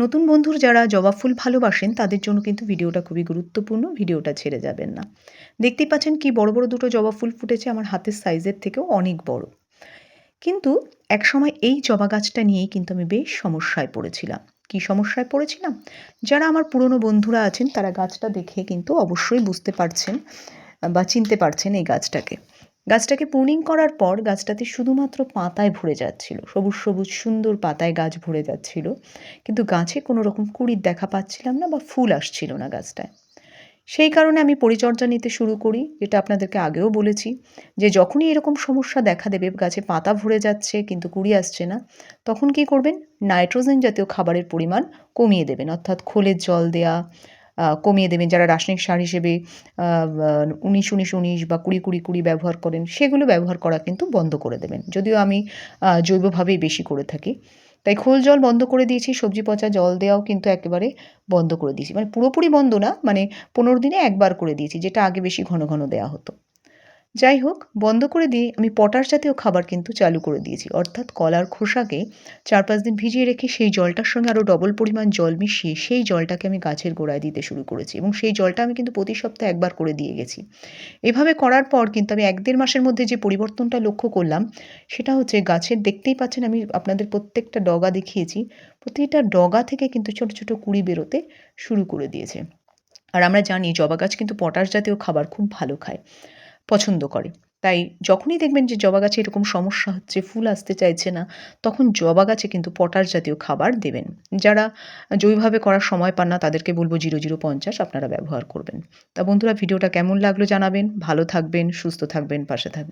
নতুন বন্ধুর যারা জবা ফুল ভালোবাসেন তাদের জন্য কিন্তু ভিডিওটা খুবই গুরুত্বপূর্ণ। ভিডিওটা ছেড়ে যাবেন না। দেখতেই পাচ্ছেন কি বড়, বড় দুটো জবা ফুল ফুটেছে আমার হাতের সাইজের থেকেও অনেক বড়। কিন্তু একসময় এই জবা গাছটা নিয়েই কিন্তু আমি বেশ সমস্যায় পড়েছিলাম। কি সমস্যায় পড়েছিলাম? যারা আমার পুরনো বন্ধুরা আছেন তারা গাছটা দেখে কিন্তু অবশ্যই বুঝতে পারছেন বা চিনতে পারছেন এই গাছটাকে। গাছটাকে প্রুনিং করার পর গাছটাতে শুধুমাত্র পাতায় ভরে যাচ্ছিল। সবুজ, সবুজ সুন্দর পাতায় গাছ ভরে যাচ্ছিল। কিন্তু গাছে কোনো রকম কুঁড়ির দেখা পাচ্ছিলাম না বা ফুল আসছিল না গাছটায়। সেই কারণে আমি পরিচর্যা নিতে শুরু করি, যেটা আপনাদেরকে আগেও বলেছি যে যখনই এরকম সমস্যা দেখা দেবে, গাছে পাতা ভরে যাচ্ছে কিন্তু কুঁড়ি আসছে না, তখন কী করবেন? নাইট্রোজেন জাতীয় খাবারের পরিমাণ কমিয়ে দেবেন। অর্থাৎ খোলের জল দেয়া কমিয়ে দেবেন। যারা রাসায়নিক সার হিসেবে আ বা ১৯-১৯-১৯ বা ২০-২০-২০ ব্যবহার করেন, সেগুলো ব্যবহার করা কিন্তু বন্ধ করে দেবেন। যদিও আমি জৈবভাবেই বেশি করে থাকি। তাই খোল জল বন্ধ করে দিয়েছি, সবজি পচা জল দেওয়াও কিন্তু একেবারে বন্ধ করে দিয়েছি। মানে পুরোপুরি বন্ধ না, মানে ১৫ দিনে একবার করে দিয়েছি, যেটা আগে বেশি ঘন, ঘন দেয়া হতো। যাই হোক, বন্ধ করে দিয়ে আমি পটাশ জাতীয় খাবার কিন্তু চালু করে দিয়েছি। অর্থাৎ কলার খোসাকে ৪-৫ দিন ভিজিয়ে রেখে সেই জলটার সঙ্গে আরও ডবল পরিমাণ জল মিশিয়ে সেই জলটাকে আমি গাছের গোড়ায় দিতে শুরু করেছি এবং সেই জলটা আমি কিন্তু প্রতি সপ্তাহে একবার করে দিয়ে গেছি। এভাবে করার পর কিন্তু আমি ১-১.৫ মাসের মধ্যে যে পরিবর্তনটা লক্ষ্য করলাম, সেটা হচ্ছে গাছের দেখতেই পাচ্ছেন আমি আপনাদের প্রত্যেকটা ডগা দেখিয়েছি। প্রতিটা ডগা থেকে কিন্তু ছোট, ছোট কুঁড়ি বেরোতে শুরু করে দিয়েছে। আর আমরা জানি জবা গাছ কিন্তু পটাশ জাতীয় খাবার খুব ভালো খায়, পছন্দ করে। তাই যখনই দেখবেন যে জবা গাছে এরকম সমস্যা হচ্ছে, ফুল আসতে চাইছে না, তখন জবা গাছে কিন্তু পটাশ জাতীয় খাবার দেবেন। যারা জৈবভাবে করার সময় পান না তাদেরকে বলব ০০৫০ আপনারা ব্যবহার করবেন। তা বন্ধুরা ভিডিওটা কেমন লাগলো জানাবেন। ভালো থাকবেন, সুস্থ থাকবেন, পাশে থাকবেন।